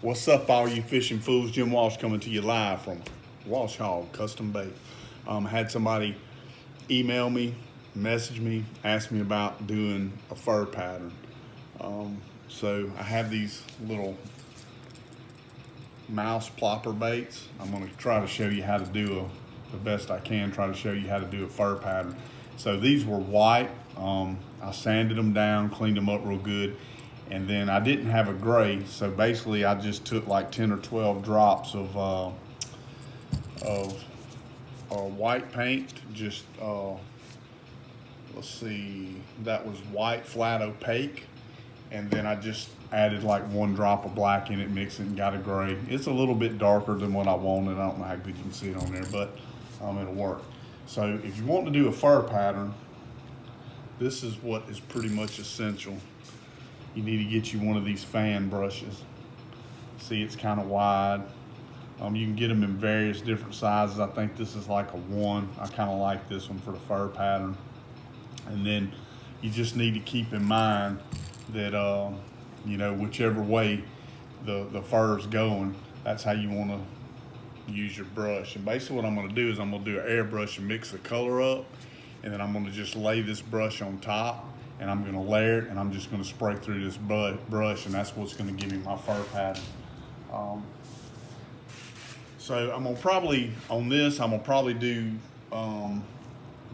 What's up, all you fishing fools? Jim Walsh coming to you live from Walsh Hog Custom Bait. Had somebody email me, message me, ask me about doing a fur pattern. So I have these little mouse plopper baits. I'm going to try to show you how to do the best I can, try to show you how to do a fur pattern. So these were white. I sanded them down, cleaned them up real good. And then I didn't have a gray, so basically I just took like 10 or 12 drops of white paint. Just let's see, that was white flat opaque, and then I just added like 1 drop of black in it, mixed it, and got a gray. It's a little bit darker than what I wanted. I don't know how good you can see it on there, but it'll work. So if you want to do a fur pattern, this is what is pretty much essential. You need to get you one of these fan brushes. See, it's kind of wide. You can get them in various different sizes. I think this is like a 1. I kind of like this one for the fur pattern. And then you just need to keep in mind that, you know, whichever way the fur is going, that's how you want to use your brush. And basically what I'm going to do is I'm going to do an airbrush and mix the color up. And then I'm going to just lay this brush on top. And I'm going to layer it, and I'm just going to spray through this brush, and that's what's going to give me my fur pattern. So I'm going to probably, on this, I'm going to probably do,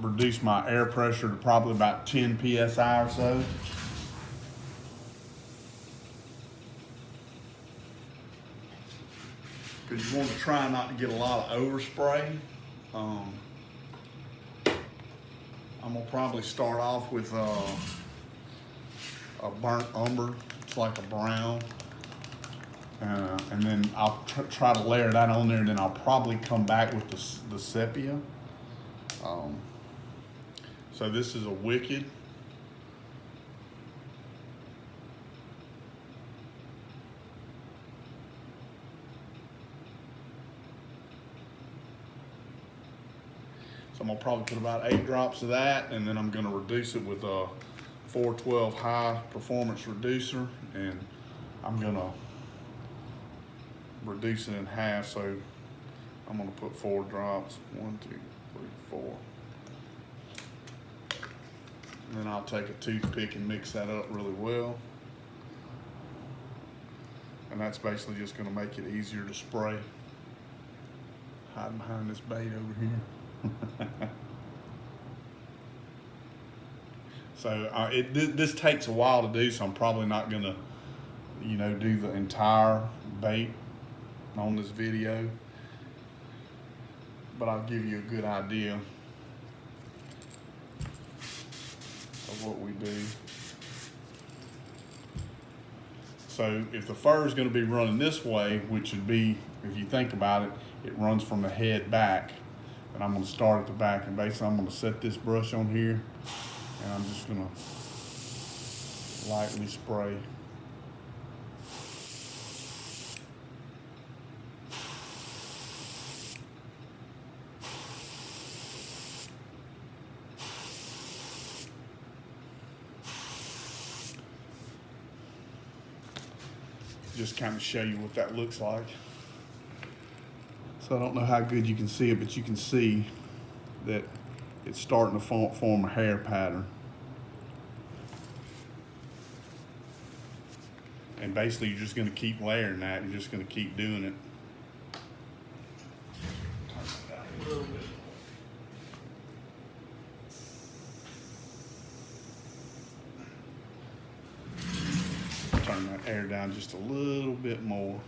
reduce my air pressure to probably about 10 PSI or so. Because you want to try not to get a lot of overspray. I'm going to probably start off with a burnt umber. It's like a brown. And then I'll try to layer that on there, and then I'll probably come back with the sepia. So this is a Wicked. So I'm gonna probably put about 8 drops of that, and then I'm gonna reduce it with a 412 high performance reducer, and I'm gonna reduce it in half. So I'm gonna put 4 drops, 1, 2, 3, 4. And then I'll take a toothpick and mix that up really well. And that's basically just gonna make it easier to spray. Hiding behind this bait over here. So this takes a while to do, so I'm probably not gonna, you know, do the entire bait on this video, but I'll give you a good idea of what we do. So if the fur is going to be running this way, which would be, if you think about it, it runs from the head back. And I'm going to start at the back, and basically I'm going to set this brush on here, and I'm just going to lightly spray. Just kind of show you what that looks like. So I don't know how good you can see it, but you can see that it's starting to form a hair pattern. And basically you're just going to keep layering that. You're just going to keep doing it. Turn that down a little bit. Turn that air down just a little bit more.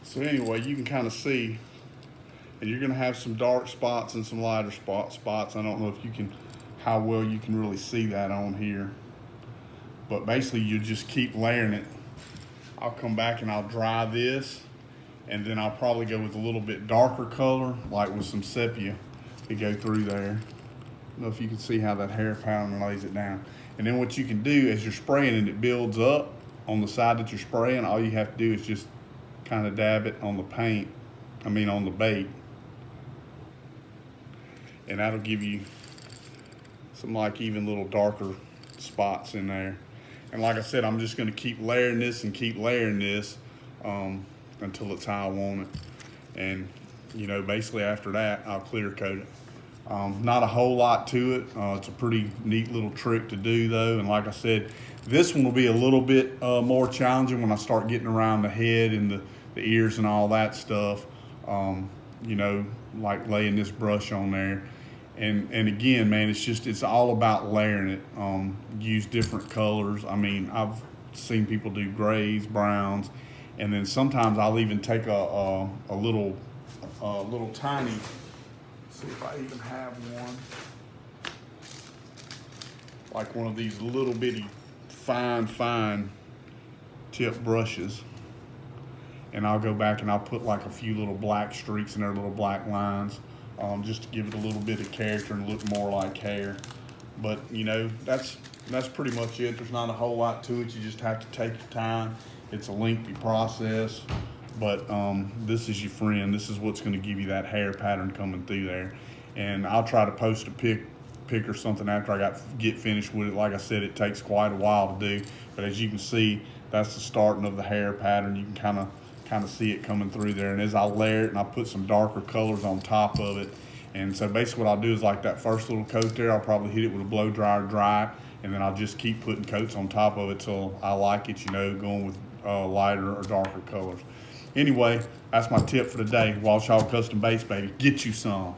So anyway, you can kind of see And you're gonna have some dark spots and some lighter spots. I don't know if you can, how well you can really see that on here. But basically you just keep layering it. I'll come back and I'll dry this, and then I'll probably go with a little bit darker color, like with some sepia to go through there. I don't know if you can see how that hair pattern lays it down. And then what you can do as you're spraying and it builds up on the side that you're spraying, all you have to do is just kind of dab it on the paint, on the bait. And that'll give you some like even little darker spots in there. And like I said, I'm just gonna keep layering this and keep layering this until it's how I want it. And basically after that, I'll clear coat it. Not a whole lot to it. It's a pretty neat little trick to do though. And like I said, this one will be a little bit more challenging when I start getting around the head and the ears and all that stuff. Like laying this brush on there. And again, man, it's all about layering it. Use different colors. I've seen people do grays, browns, and then sometimes I'll even take a little tiny, see if I even have one, like one of these little bitty fine tip brushes. And I'll go back and I'll put like a few little black streaks in there, little black lines, just to give it a little bit of character and look more like hair. But that's pretty much it. There's not a whole lot to it. You just have to take your time. It's a lengthy process, but this is your friend. This is what's going to give you that hair pattern coming through there. And I'll try to post a pic or something after I get finished with it. Like I said, it takes quite a while to do, but as you can see, that's the starting of the hair pattern. You can kind of see it coming through there. And as I layer it and I put some darker colors on top of it, and so basically what I'll do is like that first little coat there, I'll probably hit it with a blow dryer, dry it, and then I'll just keep putting coats on top of it till I like it, going with lighter or darker colors. Anyway, that's my tip for today. Walsh Hog Custom Baits, baby. Get you some.